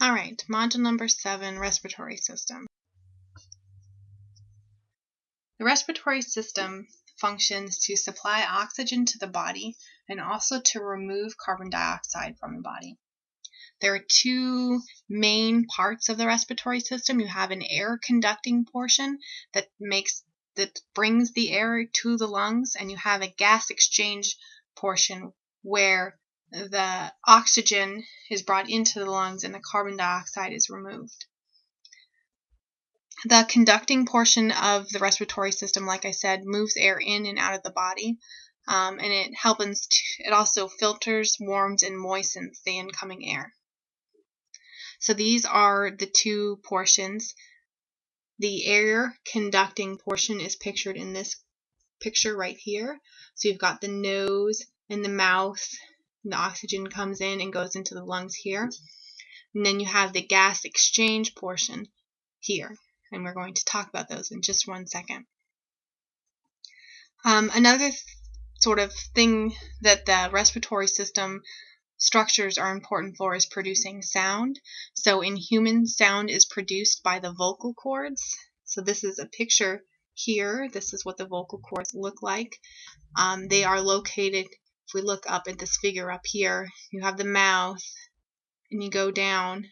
All right, module number 7, respiratory system. The respiratory system functions to supply oxygen to the body and also to remove carbon dioxide from the body. There are two main parts of the respiratory system. You have an air conducting portion that brings the air to the lungs, and you have a gas exchange portion where the oxygen is brought into the lungs and the carbon dioxide is removed. The conducting portion of the respiratory system, like I said, moves air in and out of the body, and it also filters, warms, and moistens the incoming air. So these are the two portions. The air conducting portion is pictured in this picture right here. So you've got the nose and the mouth, and the oxygen comes in and goes into the lungs here. And then you have the gas exchange portion here. And we're going to talk about those in just 1 second. Another sort of thing that the respiratory system structures are important for is producing sound. So in humans, sound is produced by the vocal cords. So this is a picture here. This is what the vocal cords look like. They are located, if we look up at this figure up here, you have the mouth, and you go down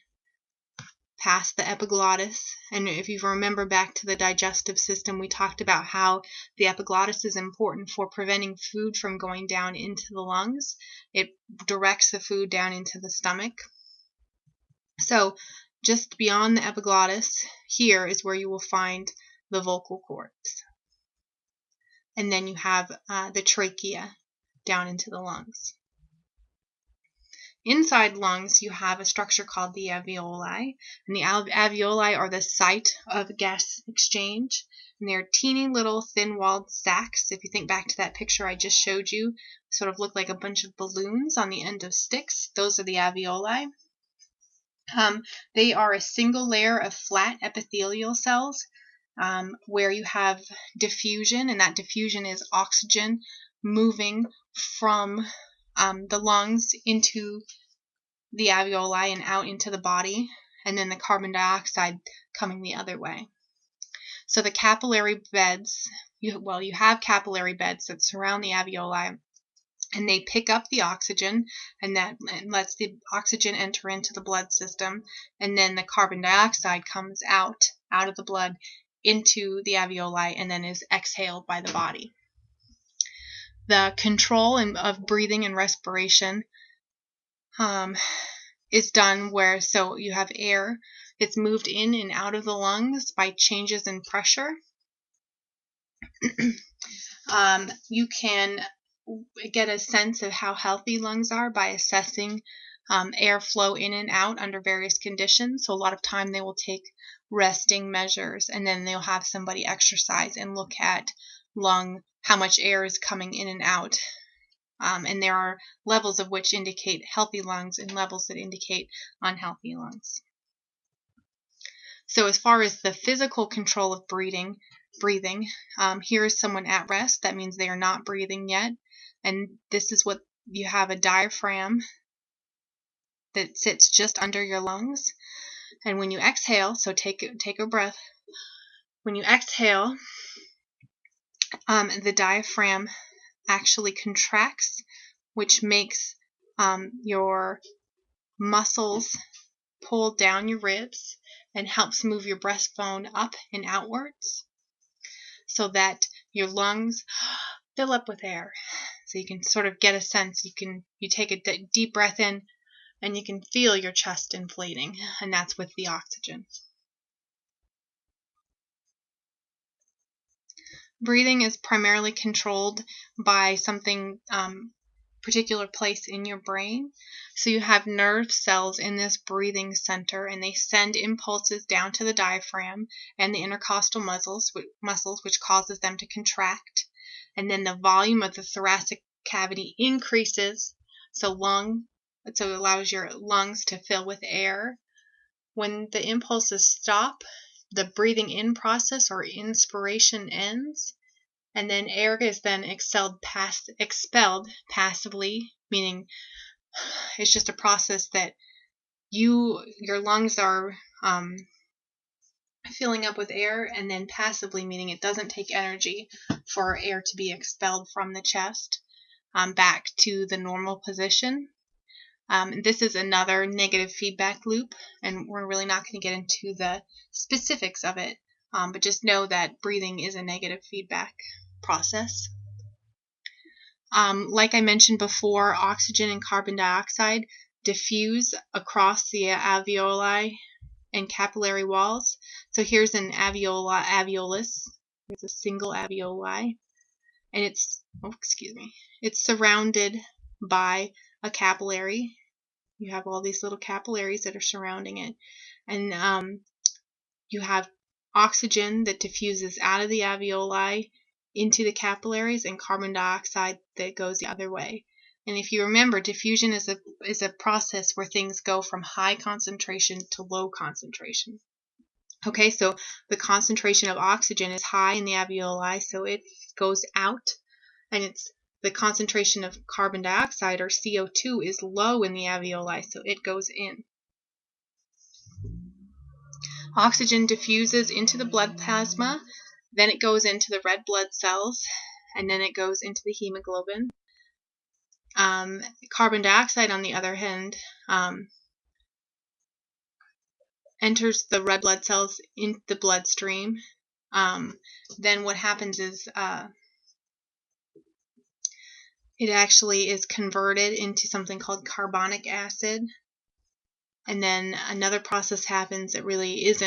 past the epiglottis. And if you remember back to the digestive system, we talked about how the epiglottis is important for preventing food from going down into the lungs. It directs the food down into the stomach. So just beyond the epiglottis here is where you will find the vocal cords. And then you have the trachea down into the lungs. Inside lungs, you have a structure called the alveoli, and the alveoli are the site of gas exchange, and they're teeny little thin-walled sacs. If you think back to that picture I just showed you, sort of look like a bunch of balloons on the end of sticks. Those are the alveoli. They are a single layer of flat epithelial cells where you have diffusion, and that diffusion is oxygen moving from the lungs into the alveoli and out into the body, and then the carbon dioxide coming the other way. So the capillary beds, you have capillary beds that surround the alveoli, and they pick up the oxygen, and that lets the oxygen enter into the blood system, and then the carbon dioxide comes out of the blood into the alveoli and then is exhaled by the body. The control of breathing and respiration is done so you have air. It's moved in and out of the lungs by changes in pressure. You can get a sense of how healthy lungs are by assessing airflow in and out under various conditions. So a lot of time they will take resting measures, and then they'll have somebody exercise and look at how much air is coming in and out. And there are levels of which indicate healthy lungs and levels that indicate unhealthy lungs. So as far as the physical control of breathing, here is someone at rest. That means they are not breathing yet. And this is what you have, a diaphragm that sits just under your lungs. And when you exhale, so take a breath. When you exhale, the diaphragm actually contracts, which makes your muscles pull down your ribs and helps move your breastbone up and outwards so that your lungs fill up with air. So you can sort of get a sense. You take a deep breath in, and you can feel your chest inflating, and that's with the oxygen. Breathing is primarily controlled by something particular place in your brain. So you have nerve cells in this breathing center, and they send impulses down to the diaphragm and the intercostal muscles, which causes them to contract. And then the volume of the thoracic cavity increases, so it allows your lungs to fill with air. When the impulses stop, the breathing in process or inspiration ends, and then air is then expelled passively, meaning it's just a process that your lungs are filling up with air, and then passively, meaning it doesn't take energy for air to be expelled from the chest back to the normal position. This is another negative feedback loop, and we're really not going to get into the specifics of it, but just know that breathing is a negative feedback process. Like I mentioned before, oxygen and carbon dioxide diffuse across the alveoli and capillary walls. So here's an alveolus. It's a single alveoli, and it's surrounded by a capillary. You have all these little capillaries that are surrounding it, and you have oxygen that diffuses out of the alveoli into the capillaries, and carbon dioxide that goes the other way. And if you remember, diffusion is a process where things go from high concentration to low concentration. Okay, so the concentration of oxygen is high in the alveoli, so it goes out, and the concentration of carbon dioxide, or CO2, is low in the alveoli, so it goes in. Oxygen diffuses into the blood plasma, then it goes into the red blood cells, and then it goes into the hemoglobin. Carbon dioxide, on the other hand, enters the red blood cells into the bloodstream. Then what happens is it actually is converted into something called carbonic acid. And then another process happens that really is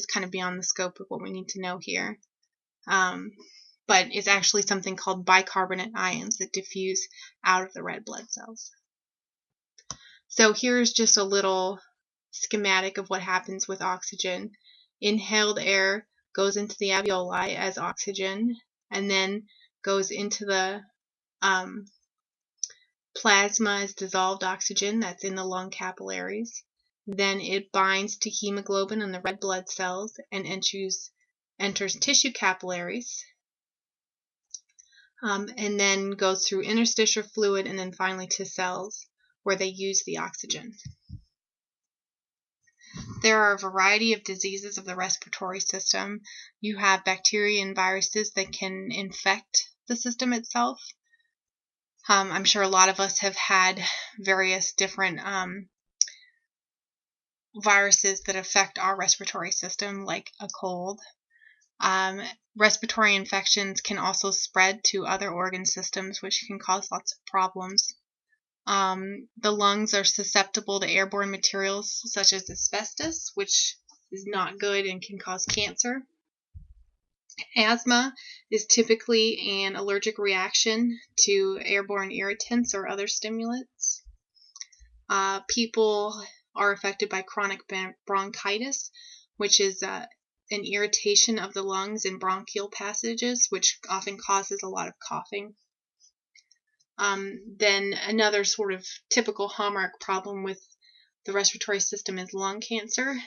kind of beyond the scope of what we need to know here. But it's actually something called bicarbonate ions that diffuse out of the red blood cells. So here's just a little schematic of what happens with oxygen. Inhaled air goes into the alveoli as oxygen, and then goes into the plasma as dissolved oxygen that's in the lung capillaries. Then it binds to hemoglobin in the red blood cells and enters tissue capillaries, and then goes through interstitial fluid, and then finally to cells where they use the oxygen. There are a variety of diseases of the respiratory system. You have bacteria and viruses that can infect the system itself. I'm sure a lot of us have had various different viruses that affect our respiratory system, like a cold. Respiratory infections can also spread to other organ systems, which can cause lots of problems. The lungs are susceptible to airborne materials such as asbestos, which is not good and can cause cancer. Asthma is typically an allergic reaction to airborne irritants or other stimulants. People are affected by chronic bronchitis, which is an irritation of the lungs and bronchial passages, which often causes a lot of coughing. Then another sort of typical hallmark problem with the respiratory system is lung cancer.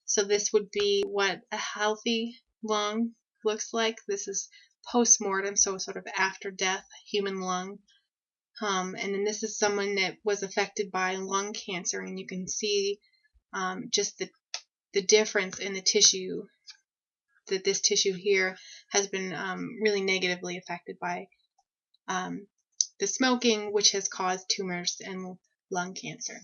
So this would be what a healthy lung looks like. This is post-mortem, so sort of after death, human lung. And then this is someone that was affected by lung cancer, and you can see just the difference in the tissue, that this tissue here has been really negatively affected by the smoking, which has caused tumors and lung cancer.